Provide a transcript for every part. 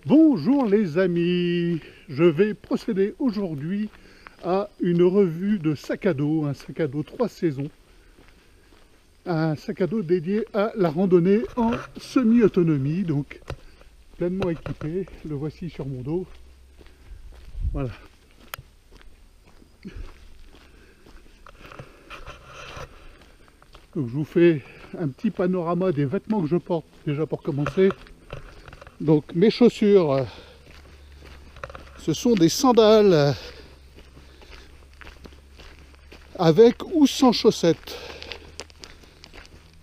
Bonjour les amis, je vais procéder aujourd'hui à une revue de sac à dos, un sac à dos 3 saisons, un sac à dos dédié à la randonnée en semi-autonomie, donc pleinement équipé, le voici sur mon dos, voilà. Donc je vous fais un petit panorama des vêtements que je porte déjà pour commencer. Donc mes chaussures, ce sont des sandales avec ou sans chaussettes.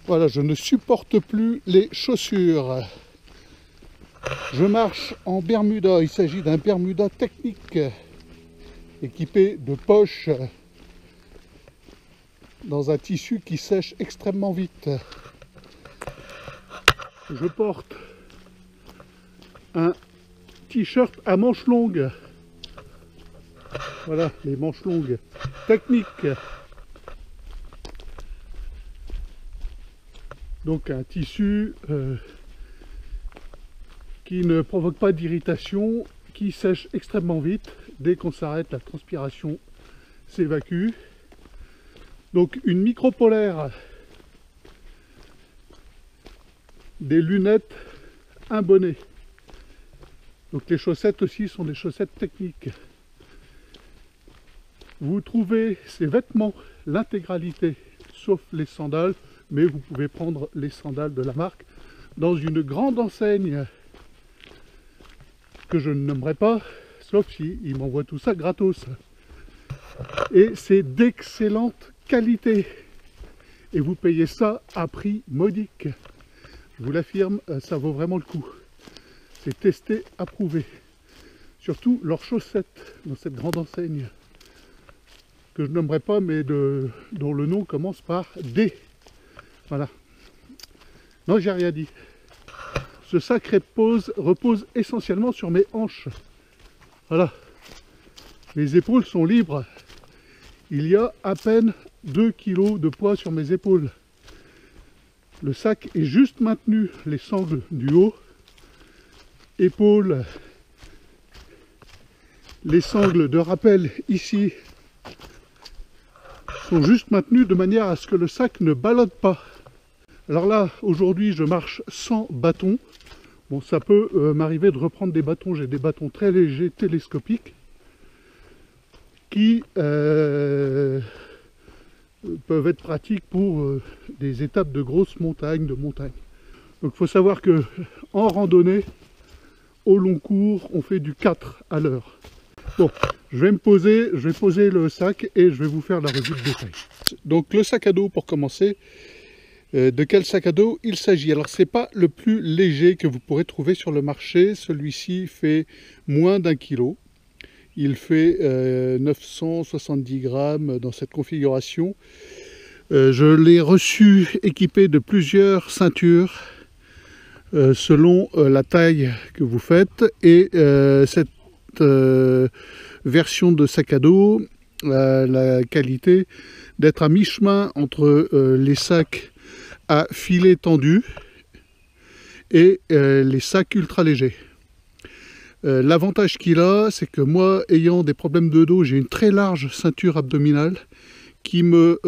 Voilà, je ne supporte plus les chaussures. Je marche en Bermuda, il s'agit d'un Bermuda technique équipé de poches dans un tissu qui sèche extrêmement vite. Je porte un t-shirt à manches longues. Voilà, les manches longues techniques. Donc un tissu qui ne provoque pas d'irritation, qui sèche extrêmement vite. Dès qu'on s'arrête, la transpiration s'évacue. Donc une micro polaire, des lunettes, un bonnet. Donc les chaussettes aussi sont des chaussettes techniques. Vous trouvez ces vêtements, l'intégralité, sauf les sandales, mais vous pouvez prendre les sandales de la marque dans une grande enseigne que je ne nommerai pas, sauf si ils m'envoient tout ça gratos. Et c'est d'excellente qualité. Et vous payez ça à prix modique. Je vous l'affirme, ça vaut vraiment le coup. C'est testé, approuvé. Surtout leurs chaussettes dans cette grande enseigne que je nommerai pas, mais dont le nom commence par D. Voilà. Non, j'ai rien dit. Ce sac repose essentiellement sur mes hanches. Voilà. Mes épaules sont libres. Il y a à peine 2 kg de poids sur mes épaules. Le sac est juste maintenu, les sangles du haut, épaules, les sangles de rappel ici sont juste maintenues de manière à ce que le sac ne ballotte pas. Alors là, aujourd'hui, je marche sans bâton. Bon, ça peut m'arriver de reprendre des bâtons. J'ai des bâtons très légers, télescopiques, qui peuvent être pratiques pour des étapes de grosses montagnes, Donc il faut savoir que en randonnée, au long cours, on fait du 4 à l'heure. Bon, je vais poser le sac et je vais vous faire la revue de détail. Donc le sac à dos pour commencer. De quel sac à dos il s'agit? Alors c'est pas le plus léger que vous pourrez trouver sur le marché. Celui-ci fait moins d'1 kg. Il fait 970 grammes dans cette configuration. Je l'ai reçu équipé de plusieurs ceintures selon la taille que vous faites. Et cette version de sac à dos a la qualité d'être à mi-chemin entre les sacs à filet tendu et les sacs ultra légers. L'avantage qu'il a, c'est que moi, ayant des problèmes de dos, j'ai une très large ceinture abdominale qui me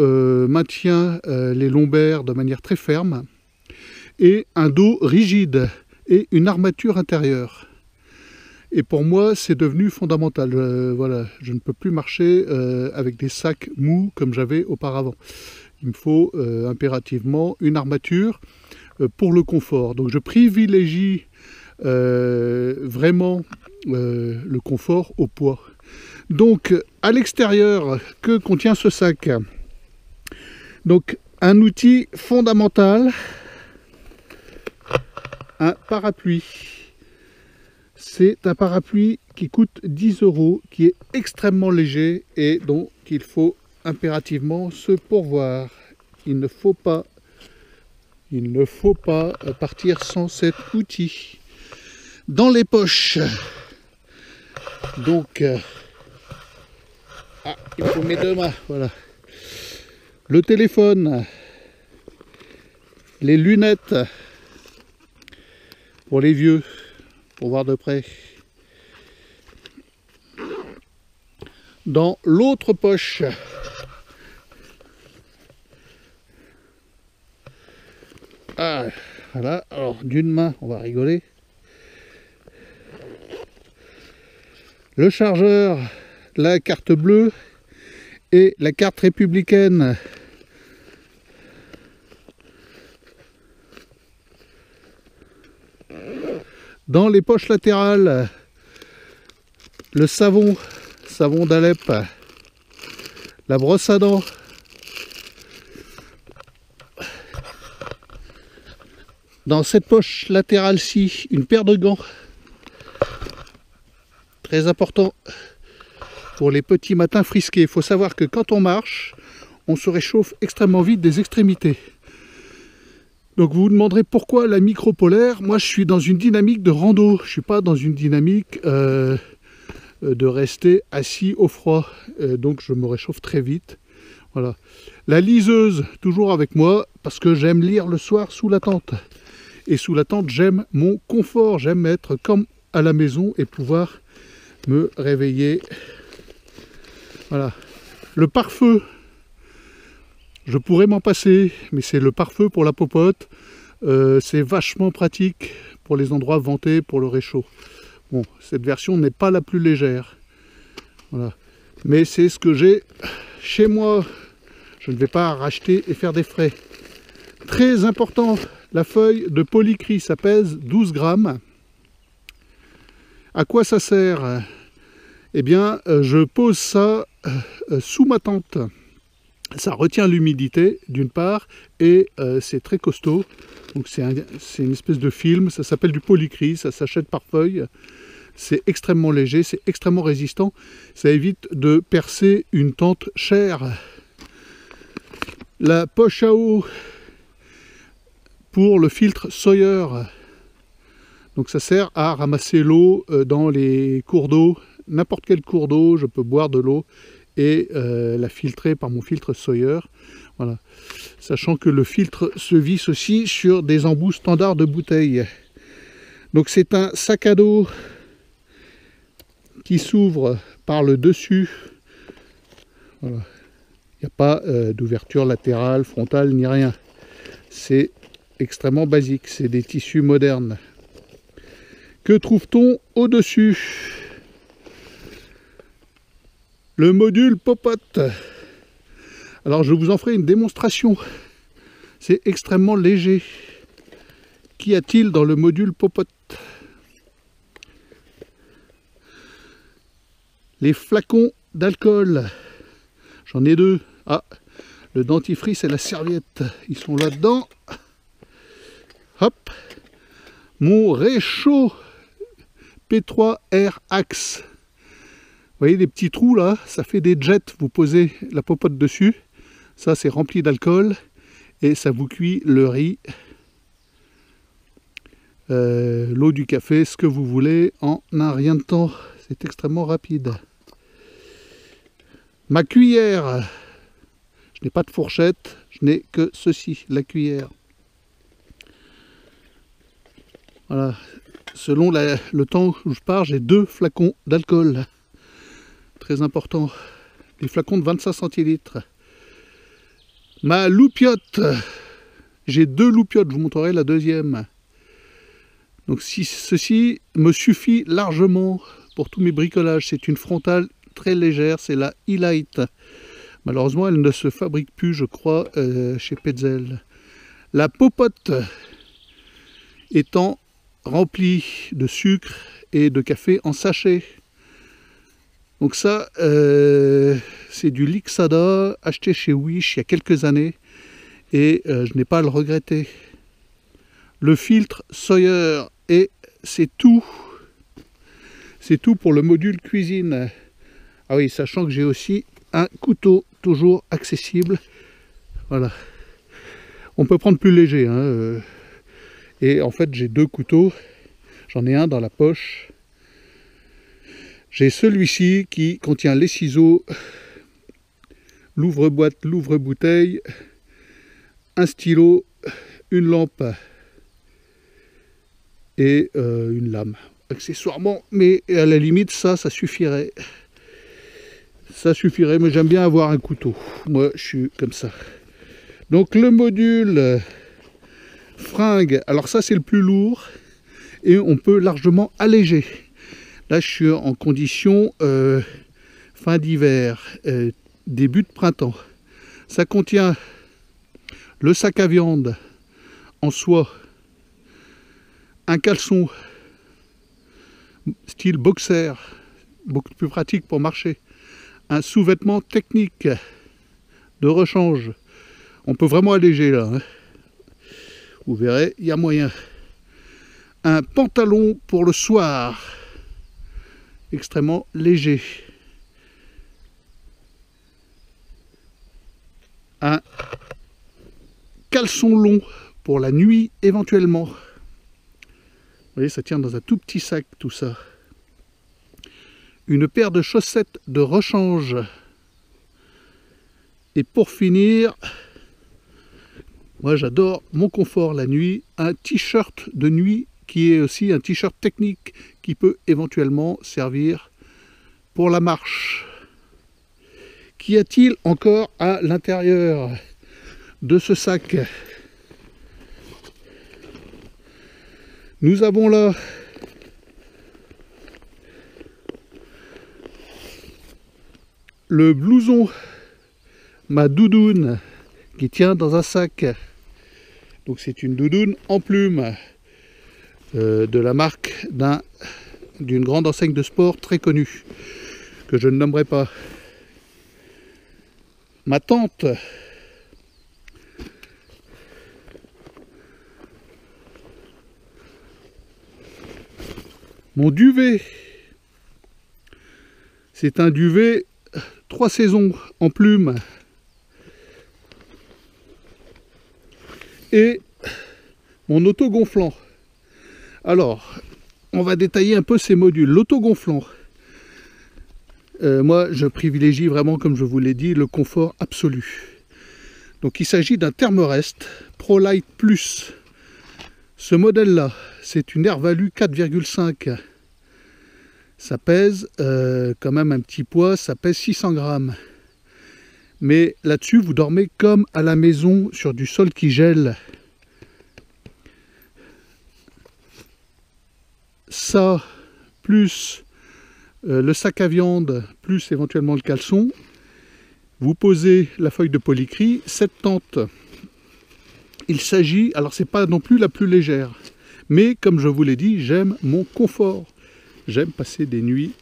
maintient les lombaires de manière très ferme, et un dos rigide et une armature intérieure. Et pour moi, c'est devenu fondamental. Voilà, je ne peux plus marcher avec des sacs mous comme j'avais auparavant. Il me faut impérativement une armature pour le confort. Donc je privilégie vraiment le confort au poids. Donc à l'extérieur, que contient ce sac? Donc un outil fondamental, un parapluie. C'est un parapluie qui coûte 10 €, qui est extrêmement léger et dont il faut impérativement se pourvoir. Il ne faut pas partir sans cet outil. Dans les poches, donc, il faut mes deux mains, voilà. Le téléphone, les lunettes pour les vieux, pour voir de près. Dans l'autre poche, ah, voilà, alors d'une main, on va rigoler. Le chargeur, la carte bleue et la carte républicaine. Dans les poches latérales, le savon d'Alep, la brosse à dents, dans cette poche latérale-ci, une paire de gants, très important pour les petits matins frisqués. Il faut savoir que quand on marche, on se réchauffe extrêmement vite des extrémités. Donc vous vous demanderez pourquoi la micro-polaire. Moi je suis dans une dynamique de rando, je ne suis pas dans une dynamique de rester assis au froid, donc je me réchauffe très vite. Voilà. La liseuse, toujours avec moi, parce que j'aime lire le soir sous la tente. Et sous la tente, j'aime mon confort, j'aime être comme à la maison et pouvoir me réveiller. Voilà. Le pare-feu, je pourrais m'en passer, mais c'est le pare-feu pour la popote. C'est vachement pratique pour les endroits ventés, pour le réchaud. Bon, cette version n'est pas la plus légère. Voilà. Mais c'est ce que j'ai chez moi. Je ne vais pas racheter et faire des frais. Très important, la feuille de polycry, ça pèse 12 grammes. À quoi ça sert? Eh bien, je pose ça sous ma tente. Ça retient l'humidité d'une part et c'est très costaud. Donc c'est une espèce de film, ça s'appelle du polycry, ça s'achète par feuille. C'est extrêmement léger, c'est extrêmement résistant. Ça évite de percer une tente chère. La poche à eau pour le filtre Sawyer. Donc ça sert à ramasser l'eau dans les cours d'eau, n'importe quel cours d'eau, je peux boire de l'eau et la filtrer par mon filtre Sawyer. Voilà. Sachant que le filtre se visse aussi sur des embouts standards de bouteilles. Donc c'est un sac à dos qui s'ouvre par le dessus. Voilà. Il n'y a pas d'ouverture latérale, frontale, ni rien. C'est extrêmement basique, c'est des tissus modernes. Que trouve-t-on au-dessus? Le module popote. Alors je vous en ferai une démonstration. C'est extrêmement léger. Qu'y a-t-il dans le module popote? Les flacons d'alcool. J'en ai deux. Ah, le dentifrice et la serviette. Ils sont là-dedans. Hop. Mon réchaud P3R Axe. Vous voyez les petits trous là, ça fait des jets, vous posez la popote dessus, ça c'est rempli d'alcool et ça vous cuit le riz, l'eau du café, ce que vous voulez en un rien de temps, c'est extrêmement rapide. Ma cuillère, je n'ai pas de fourchette, je n'ai que ceci, la cuillère. Voilà, selon le temps où je pars, j'ai 2 flacons d'alcool. Très important, les flacons de 25 centilitres. Ma loupiote, j'ai 2 loupiotes, je vous montrerai la deuxième. Donc si ceci me suffit largement pour tous mes bricolages, c'est une frontale très légère, c'est la E-Light. Malheureusement, elle ne se fabrique plus, je crois, chez Petzl. La popote étant remplie de sucre et de café en sachet. Donc ça, c'est du Lixada acheté chez Wish il y a quelques années et je n'ai pas à le regretter. Le filtre Sawyer et c'est tout. C'est tout pour le module cuisine. Ah oui, sachant que j'ai aussi un couteau toujours accessible. Voilà. On peut prendre plus léger. Hein, et en fait, j'ai 2 couteaux. J'en ai un dans la poche. J'ai celui-ci qui contient les ciseaux, l'ouvre-boîte, l'ouvre-bouteille, un stylo, une lampe et une lame. accessoirement, mais à la limite ça suffirait. Ça suffirait, mais j'aime bien avoir un couteau. Moi, je suis comme ça. Donc le module fringue, alors ça c'est le plus lourd et on peut largement alléger. Là, je suis en condition fin d'hiver, début de printemps. Ça contient le sac à viande en soie, un caleçon style boxer, beaucoup plus pratique pour marcher, un sous-vêtement technique de rechange. On peut vraiment alléger là, hein. Vous verrez, il y a moyen. Un pantalon pour le soir, extrêmement léger. Un caleçon long pour la nuit éventuellement. Vous voyez, ça tient dans un tout petit sac tout ça. Une paire de chaussettes de rechange. Et pour finir, moi j'adore mon confort la nuit, un t-shirt de nuit qui est aussi un t-shirt technique qui peut éventuellement servir pour la marche. Qu'y a-t-il encore à l'intérieur de ce sac? Nous avons là le blouson, ma doudoune qui tient dans un sac. Donc c'est une doudoune en plume de la marque d'une grande enseigne de sport très connue que je ne nommerai pas. Ma tente, mon duvet, c'est un duvet 3 saisons en plume. Et mon autogonflant. Alors, on va détailler un peu ces modules. L'autogonflant, moi je privilégie vraiment, comme je vous l'ai dit, le confort absolu. Donc il s'agit d'un Thermarest ProLite Plus. Ce modèle-là, c'est une Airvalue 4,5. Ça pèse quand même un petit poids, ça pèse 600 grammes. Mais là-dessus, vous dormez comme à la maison sur du sol qui gèle. Ça, plus le sac à viande, plus éventuellement le caleçon. Vous posez la feuille de polycry. Cette tente, il s'agit, alors c'est pas non plus la plus légère, mais comme je vous l'ai dit, j'aime mon confort. J'aime passer des nuits.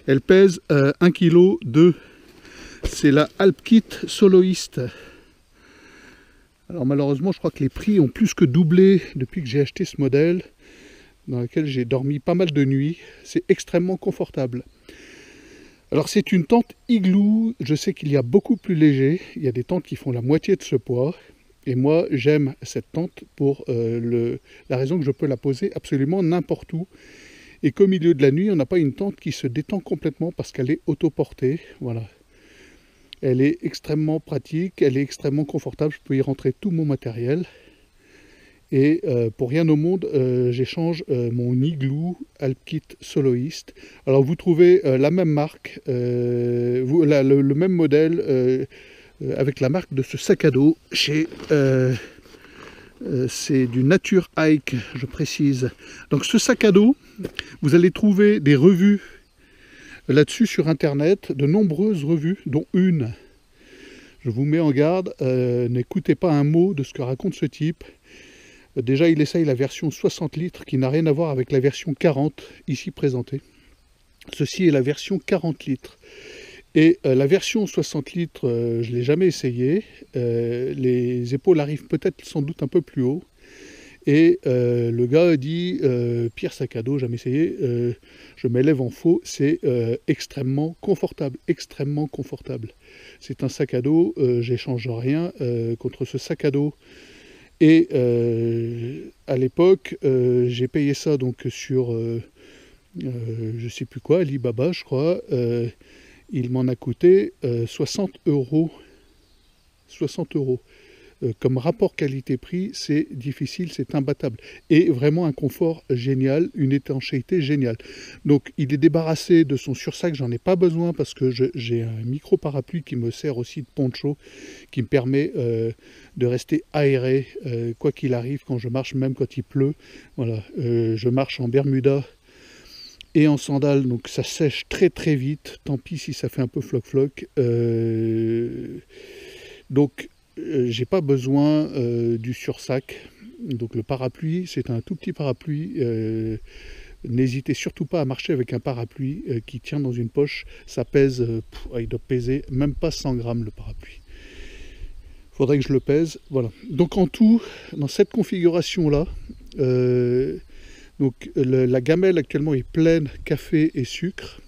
Elle pèse 1,2 kg. C'est la Alpkit Soloist. Alors malheureusement, je crois que les prix ont plus que doublé depuis que j'ai acheté ce modèle, dans lequel j'ai dormi pas mal de nuits. C'est extrêmement confortable. Alors c'est une tente igloo. Je sais qu'il y a beaucoup plus léger. Il y a des tentes qui font la moitié de ce poids. Et moi, j'aime cette tente pour la raison que je peux la poser absolument n'importe où. Et qu'au milieu de la nuit, on n'a pas une tente qui se détend complètement parce qu'elle est autoportée. Voilà. Elle est extrêmement pratique, elle est extrêmement confortable. Je peux y rentrer tout mon matériel. Et pour rien au monde, j'échange mon igloo Alpkit Soloist. Alors vous trouvez la même marque, le même modèle avec la marque de ce sac à dos chez... c'est du Nature Hike, je précise. Donc ce sac à dos, vous allez trouver des revues là-dessus sur internet, de nombreuses revues, dont une. Je vous mets en garde, n'écoutez pas un mot de ce que raconte ce type. Déjà il essaye la version 60 litres qui n'a rien à voir avec la version 40 ici présentée. Ceci est la version 40 litres. Et la version 60 litres, je ne l'ai jamais essayé. Les épaules arrivent peut-être sans doute un peu plus haut. Et le gars a dit, pire sac à dos, jamais essayé, je m'élève en faux, c'est extrêmement confortable, extrêmement confortable. C'est un sac à dos, j'échange rien contre ce sac à dos. Et à l'époque, j'ai payé ça donc sur, je sais plus quoi, Alibaba je crois, il m'en a coûté 60 €. 60 €. comme rapport qualité-prix, c'est difficile, c'est imbattable. Et vraiment un confort génial, une étanchéité géniale. Donc il est débarrassé de son sursac, j'en ai pas besoin parce que j'ai un micro parapluie qui me sert aussi de poncho, qui me permet de rester aéré, quoi qu'il arrive quand je marche, même quand il pleut. Voilà, je marche en Bermuda et en sandales, donc ça sèche très très vite, tant pis si ça fait un peu floc-floc. Donc j'ai pas besoin du sursac. Donc le parapluie, c'est un tout petit parapluie. N'hésitez surtout pas à marcher avec un parapluie qui tient dans une poche. Ça pèse, il doit peser même pas 100 grammes le parapluie. Il faudrait que je le pèse. Voilà. Donc en tout, dans cette configuration-là, donc la gamelle actuellement est pleine café et sucre.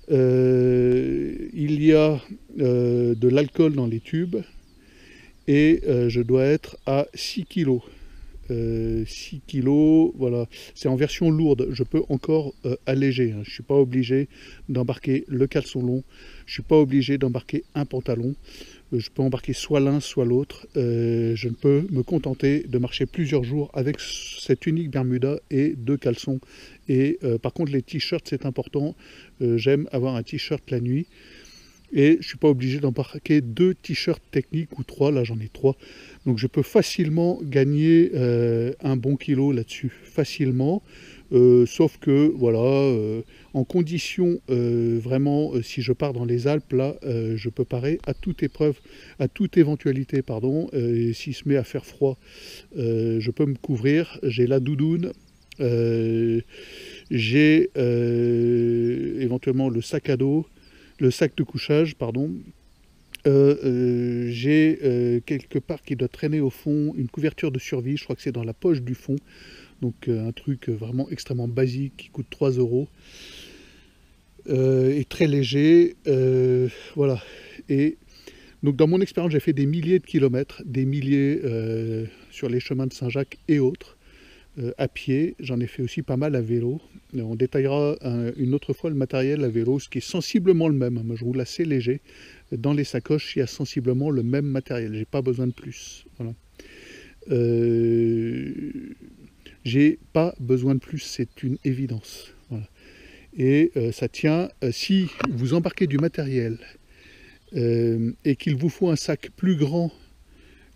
Il y a de l'alcool dans les tubes et je dois être à 6 kg. 6 kg, voilà, c'est en version lourde, je peux encore alléger, hein. Je ne suis pas obligé d'embarquer le caleçon long, je ne suis pas obligé d'embarquer un pantalon, je peux embarquer soit l'un soit l'autre, je ne peux me contenter de marcher plusieurs jours avec cette unique Bermuda et 2 caleçons. Et par contre les t-shirts c'est important, j'aime avoir un t-shirt la nuit. Et je ne suis pas obligé d'embarquer 2 t-shirts techniques ou 3, là j'en ai 3. Donc je peux facilement gagner un bon kilo là-dessus, facilement. Sauf que, voilà, en condition vraiment, si je pars dans les Alpes, là, je peux parer à toute épreuve, à toute éventualité, pardon. Et s'il se met à faire froid, je peux me couvrir. J'ai la doudoune. J'ai éventuellement le sac à dos. Le sac de couchage, pardon. J'ai quelque part qui doit traîner au fond une couverture de survie, je crois que c'est dans la poche du fond, donc un truc vraiment extrêmement basique qui coûte 3 € et très léger, voilà. Et donc dans mon expérience j'ai fait des milliers de kilomètres, des milliers sur les chemins de Saint-Jacques et autres. À pied, j'en ai fait aussi pas mal à vélo. On détaillera une autre fois le matériel à vélo, ce qui est sensiblement le même. Moi je roule assez léger. Dans les sacoches, il y a sensiblement le même matériel. J'ai pas besoin de plus. Voilà. J'ai pas besoin de plus, c'est une évidence. Voilà. Et ça tient, si vous embarquez du matériel et qu'il vous faut un sac plus grand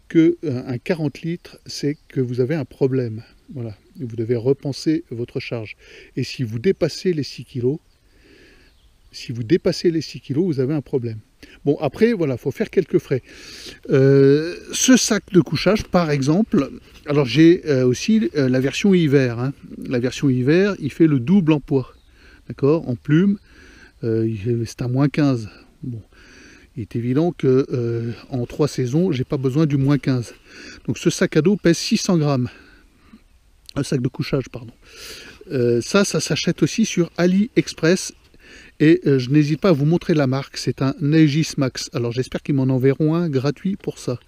qu'un 40 litres, c'est que vous avez un problème. Voilà, vous devez repenser votre charge. Et si vous dépassez les 6 kg, vous avez un problème. Bon, après, voilà, il faut faire quelques frais. Ce sac de couchage, par exemple, alors j'ai aussi la version hiver. Hein. La version hiver, il fait le double en poids. D'accord, en plume, c'est à moins 15. Bon. Il est évident que en 3 saisons, j'ai pas besoin du moins 15. Donc ce sac à dos pèse 600 grammes. Un sac de couchage, pardon. Ça s'achète aussi sur AliExpress. Et je n'hésite pas à vous montrer la marque. C'est un Aegis Max. Alors j'espère qu'ils m'en enverront un gratuit pour ça.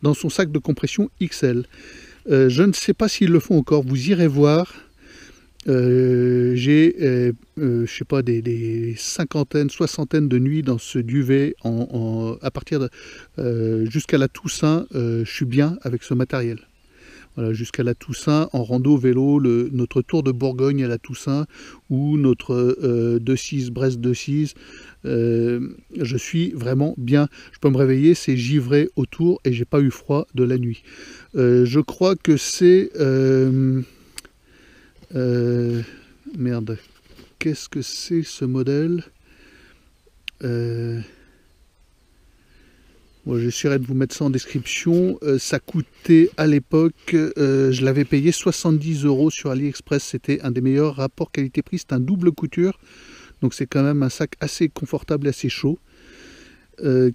Dans son sac de compression XL. Je ne sais pas s'ils le font encore. Vous irez voir. J'ai, je sais pas, des cinquantaines, soixantaines de nuits dans ce duvet à partir de jusqu'à la Toussaint. Je suis bien avec ce matériel. Voilà, jusqu'à la Toussaint, en rando vélo, notre tour de Bourgogne à la Toussaint ou notre 2-6 Brest 2-6. Je suis vraiment bien. Je peux me réveiller, c'est givré autour et j'ai pas eu froid de la nuit. Je crois que c'est merde, qu'est-ce que c'est ce modèle? Bon, j'essaierai de vous mettre ça en description. Ça coûtait à l'époque, je l'avais payé 70 € sur AliExpress. C'était un des meilleurs rapports qualité-prix. C'est un double couture. Donc c'est quand même un sac assez confortable, assez chaud.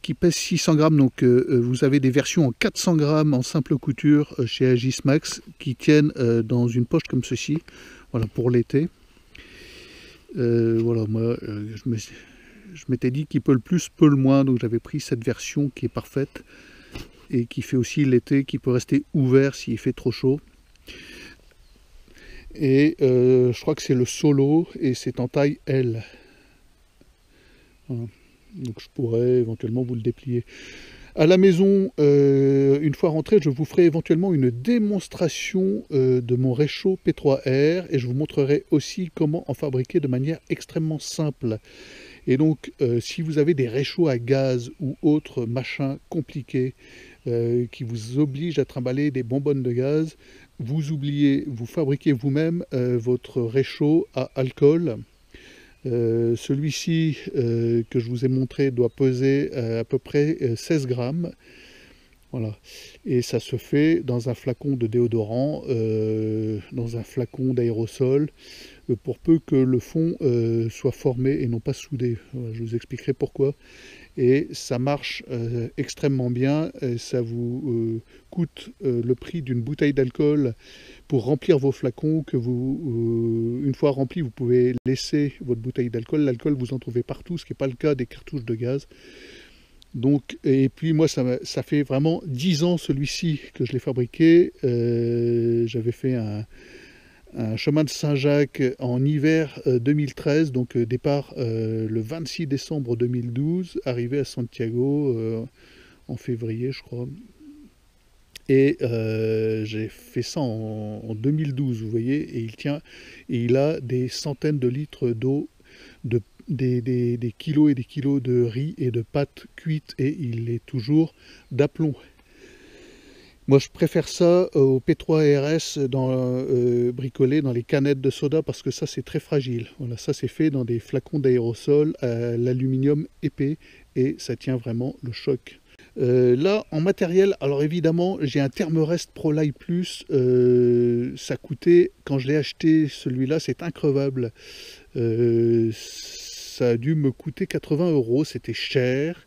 Qui pèse 600 grammes. Donc vous avez des versions en 400 grammes en simple couture chez Aegis Max qui tiennent dans une poche comme ceci. Voilà, pour l'été. Voilà, moi je m'étais dit qui peut le plus, peut le moins, donc j'avais pris cette version qui est parfaite et qui fait aussi l'été, qui peut rester ouvert s'il fait trop chaud. Et je crois que c'est le Solo et c'est en taille L. Voilà. Donc je pourrais éventuellement vous le déplier. À la maison, une fois rentré, je vous ferai éventuellement une démonstration de mon réchaud P3R et je vous montrerai aussi comment en fabriquer de manière extrêmement simple. Et donc, si vous avez des réchauds à gaz ou autres machins compliqués qui vous obligent à trimballer des bonbonnes de gaz, vous fabriquez vous-même votre réchaud à alcool. Celui-ci que je vous ai montré doit peser à peu près 16 grammes. Voilà. Et ça se fait dans un flacon de déodorant, dans un flacon d'aérosol, pour peu que le fond soit formé et non pas soudé. Voilà, je vous expliquerai pourquoi. Et ça marche extrêmement bien. Et ça vous coûte le prix d'une bouteille d'alcool pour remplir vos flacons, que vous, une fois rempli, vous pouvez laisser votre bouteille d'alcool. L'alcool, vous en trouvez partout, ce qui n'est pas le cas des cartouches de gaz. Donc, et puis moi, ça fait vraiment 10 ans celui-ci que je l'ai fabriqué. J'avais fait un chemin de Saint-Jacques en hiver 2013, donc départ le 26 décembre 2012, arrivé à Santiago en février, je crois. Et j'ai fait ça en 2012, vous voyez, et il tient, et il a des centaines de litres d'eau, des kilos et des kilos de riz et de pâtes cuites, et il est toujours d'aplomb. Moi, je préfère ça au P3RS bricolé dans les canettes de soda parce que ça, c'est très fragile. Voilà, ça, c'est fait dans des flacons d'aérosol à l'aluminium épais et ça tient vraiment le choc. Là, en matériel, alors évidemment, j'ai un Thermarest ProLite Plus. Ça coûtait, quand je l'ai acheté, celui-là, c'est increvable. Ça a dû me coûter 80 €, c'était cher.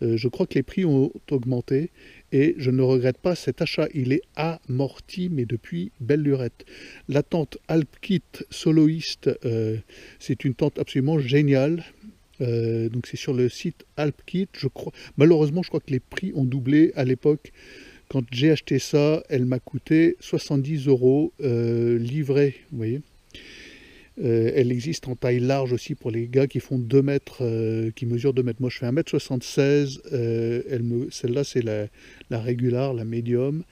Je crois que les prix ont augmenté et je ne regrette pas cet achat. Il est amorti, mais depuis belle lurette. La tente Alpkit Soloist, c'est une tente absolument géniale. Donc c'est sur le site Alpkit, je crois. Malheureusement, je crois que les prix ont doublé à l'époque. Quand j'ai acheté ça, elle m'a coûté 70 € livrée, vous voyez. Elle existe en taille large aussi pour les gars qui font 2 mètres, qui mesurent 2 mètres. Moi, je fais 1m76. Celle-là, c'est la régular, la médium.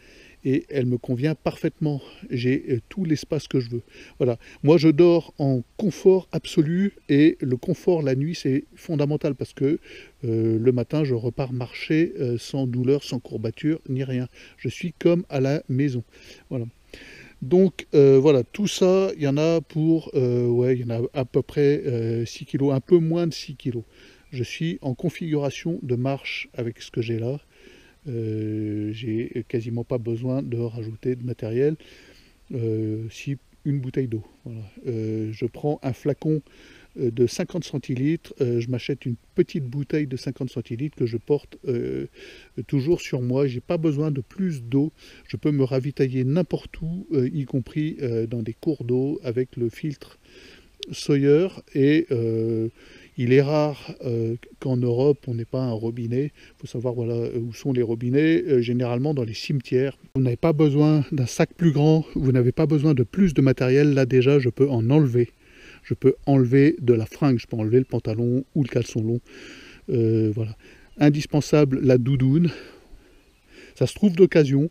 Et elle me convient parfaitement. J'ai tout l'espace que je veux. Voilà. Moi, je dors en confort absolu. Et le confort la nuit, c'est fondamental parce que le matin, je repars marcher sans douleur, sans courbature, ni rien. Je suis comme à la maison. Voilà. Donc voilà, tout ça, il y en a pour, ouais, il y en a à peu près 6 kg, un peu moins de 6 kg. Je suis en configuration de marche avec ce que j'ai là. J'ai quasiment pas besoin de rajouter de matériel. Si une bouteille d'eau, voilà. Je prends un flacon de 50 centilitres, je m'achète une petite bouteille de 50 centilitres que je porte toujours sur moi. J'ai pas besoin de plus d'eau, je peux me ravitailler n'importe où, y compris dans des cours d'eau avec le filtre Sawyer. Et il est rare qu'en Europe on n'ait pas un robinet. Il faut savoir voilà, où sont les robinets, généralement dans les cimetières. Vous n'avez pas besoin d'un sac plus grand, vous n'avez pas besoin de plus de matériel. Là déjà je peux en enlever. Je peux enlever de la fringue, je peux enlever le pantalon ou le caleçon long. Voilà. Indispensable, la doudoune. Ça se trouve d'occasion.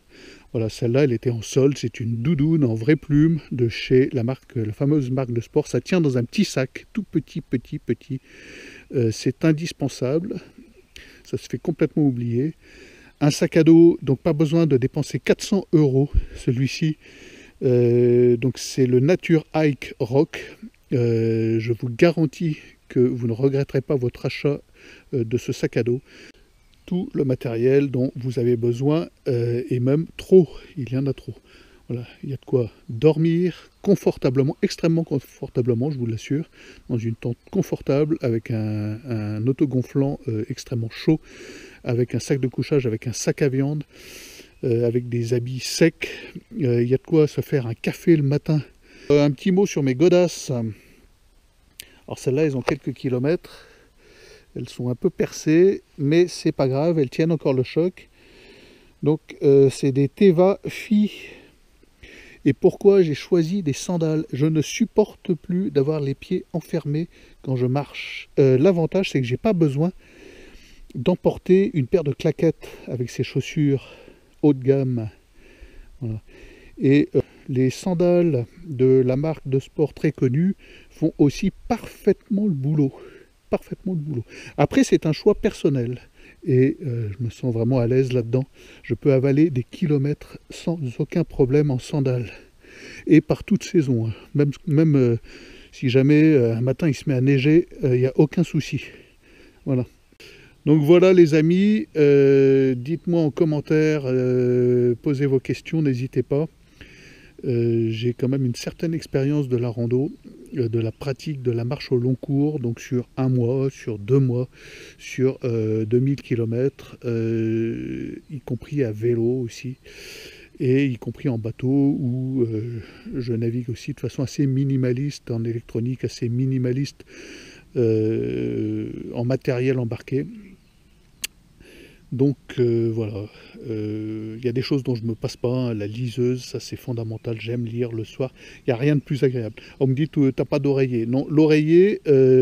Voilà, celle-là, elle était en solde. C'est une doudoune en vraie plume de chez la fameuse marque de sport. Ça tient dans un petit sac, tout petit. C'est indispensable. Ça se fait complètement oublier. Un sac à dos, donc pas besoin de dépenser 400 €. Celui-ci, donc c'est le Nature Hike Rock. Je vous garantis que vous ne regretterez pas votre achat de ce sac à dos. Tout le matériel dont vous avez besoin, et même trop, il y en a trop. Voilà, il y a de quoi dormir confortablement, extrêmement confortablement, je vous l'assure, dans une tente confortable, avec un autogonflant extrêmement chaud, avec un sac de couchage, avec un sac à viande, avec des habits secs. Il y a de quoi se faire un café le matin. Un petit mot sur mes godasses. Alors celles-là, elles ont quelques kilomètres. Elles sont un peu percées, mais c'est pas grave, elles tiennent encore le choc. Donc c'est des Teva Phi. Et pourquoi j'ai choisi des sandales? Je ne supporte plus d'avoir les pieds enfermés quand je marche. L'avantage, c'est que j'ai pas besoin d'emporter une paire de claquettes avec ses chaussures haut de gamme. Voilà. Et les sandales de la marque de sport très connue font aussi parfaitement le boulot. Parfaitement le boulot. Après, c'est un choix personnel. Et je me sens vraiment à l'aise là-dedans. Je peux avaler des kilomètres sans aucun problème en sandales. Et par toute saison. Hein. Même si jamais un matin il se met à neiger, il n'y a aucun souci. Voilà. Donc voilà les amis, dites-moi en commentaire, posez vos questions, n'hésitez pas. J'ai quand même une certaine expérience de la rando, de la pratique de la marche au long cours, donc sur 1 mois, sur 2 mois, sur 2000 km, y compris à vélo aussi, et y compris en bateau où je navigue aussi de façon assez minimaliste en électronique, assez minimaliste en matériel embarqué. Donc voilà, il y a des choses dont je ne me passe pas, hein. La liseuse, ça c'est fondamental, j'aime lire le soir, il n'y a rien de plus agréable. On me dit, t'as pas d'oreiller. Non, l'oreiller,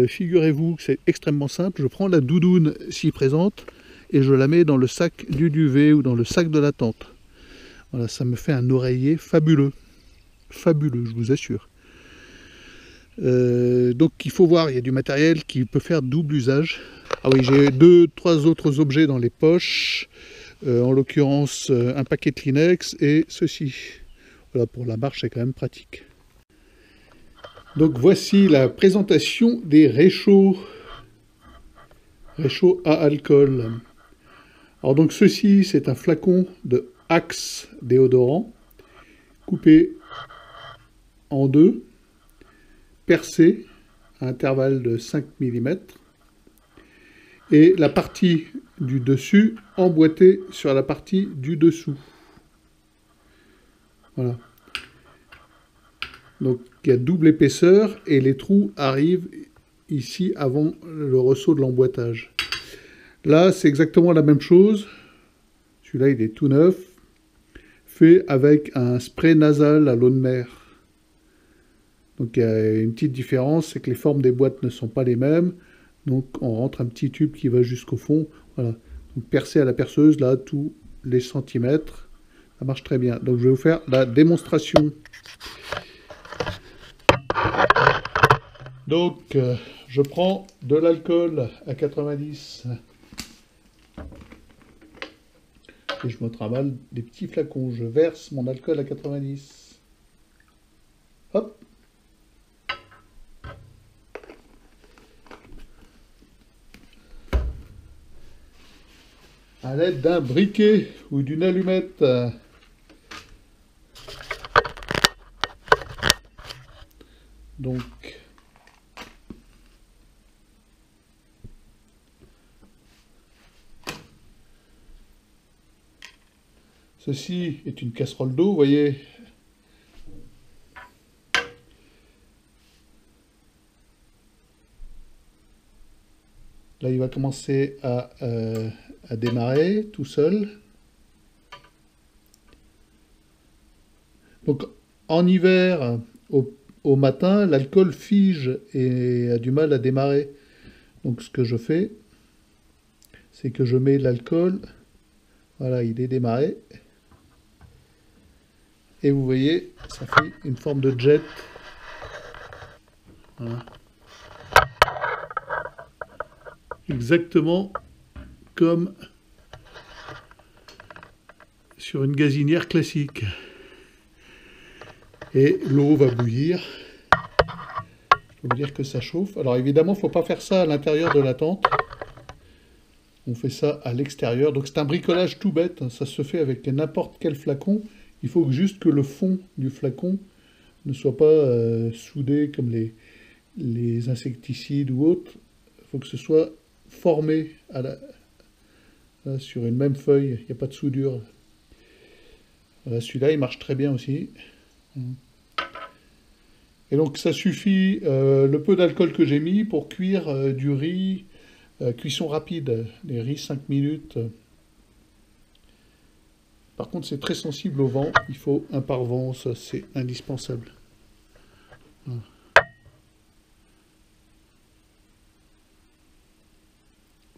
figurez-vous que c'est extrêmement simple, je prends la doudoune s'y présente et je la mets dans le sac du duvet ou dans le sac de la tente. Voilà, ça me fait un oreiller fabuleux, fabuleux, je vous assure. Donc il faut voir, il y a du matériel qui peut faire double usage. Ah oui, j'ai 2-3 autres objets dans les poches, en l'occurrence un paquet de Kleenex et ceci. Voilà, pour la marche c'est quand même pratique. Donc voici la présentation des réchauds à alcool. Alors donc ceci c'est un flacon de Axe déodorant coupé en deux, percé à intervalle de 5 mm. Et la partie du dessus emboîtée sur la partie du dessous. Voilà. Donc il y a double épaisseur et les trous arrivent ici avant le ressaut de l'emboîtage. Là c'est exactement la même chose. Celui-là il est tout neuf. Fait avec un spray nasal à l'eau de mer. Donc il y a une petite différence, c'est que les formes des boîtes ne sont pas les mêmes. Donc on rentre un petit tube qui va jusqu'au fond. Voilà. Donc percé à la perceuse, là, tous les centimètres. Ça marche très bien. Donc je vais vous faire la démonstration. Donc je prends de l'alcool à 90. Et je me trimballe des petits flacons. Je verse mon alcool à 90. Hop. À l'aide d'un briquet ou d'une allumette. Donc, ceci est une casserole d'eau, vous voyez. Là, il va commencer à démarrer tout seul. Donc, en hiver, au matin, l'alcool fige et a du mal à démarrer. Donc, ce que je fais, c'est que je mets l'alcool. Voilà, il est démarré. Et vous voyez, ça fait une forme de jet. Voilà. Exactement comme sur une gazinière classique. Et l'eau va bouillir. Il faut dire que ça chauffe. Alors évidemment, il ne faut pas faire ça à l'intérieur de la tente. On fait ça à l'extérieur. Donc c'est un bricolage tout bête. Ça se fait avec n'importe quel flacon. Il faut juste que le fond du flacon ne soit pas soudé comme les insecticides ou autres. Il faut que ce soit formé là, sur une même feuille. Il n'y a pas de soudure. Voilà, celui-là, il marche très bien aussi. Et donc ça suffit, le peu d'alcool que j'ai mis pour cuire du riz, cuisson rapide, des riz 5 minutes. Par contre c'est très sensible au vent, il faut un pare-vent, ça c'est indispensable.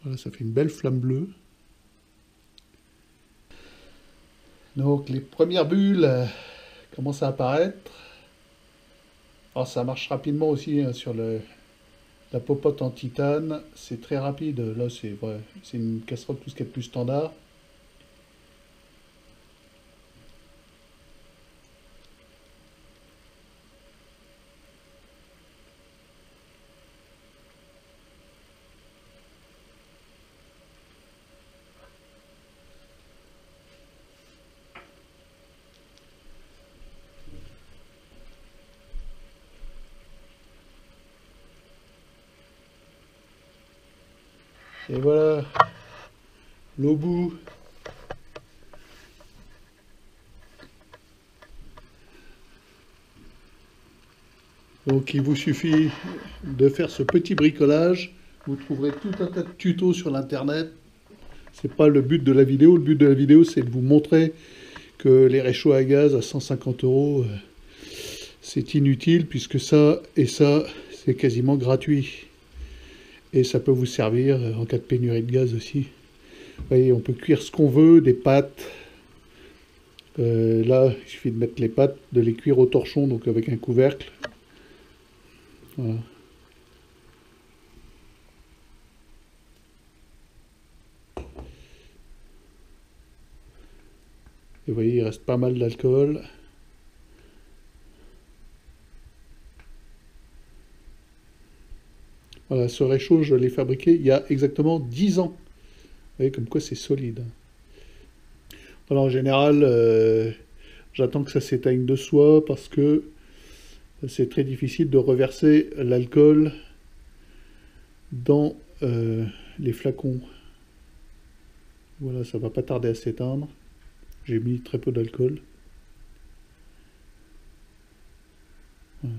Voilà, ça fait une belle flamme bleue. Donc les premières bulles commencent à apparaître. Alors ça marche rapidement aussi hein, sur la popote en titane. C'est très rapide. Là c'est une casserole tout ce qui est plus standard. Et voilà, l'obus. Donc il vous suffit de faire ce petit bricolage. Vous trouverez tout un tas de tutos sur l'internet. C'est pas le but de la vidéo. Le but de la vidéo, c'est de vous montrer que les réchauds à gaz à 150 €, c'est inutile puisque ça et ça, c'est quasiment gratuit. Et ça peut vous servir en cas de pénurie de gaz aussi. Vous voyez, on peut cuire ce qu'on veut, des pâtes. Là, il suffit de mettre les pâtes, de les cuire au torchon, donc avec un couvercle. Voilà. Et vous voyez, il reste pas mal d'alcool. Voilà, ce réchaud, je l'ai fabriqué il y a exactement 10 ans. Vous voyez, comme quoi c'est solide. Alors, en général, j'attends que ça s'éteigne de soi parce que c'est très difficile de reverser l'alcool dans les flacons. Voilà, ça va pas tarder à s'éteindre. J'ai mis très peu d'alcool. Voilà.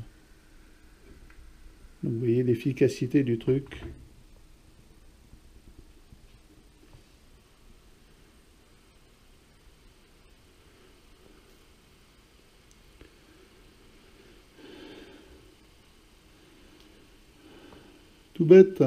Donc vous voyez l'efficacité du truc. Tout bête.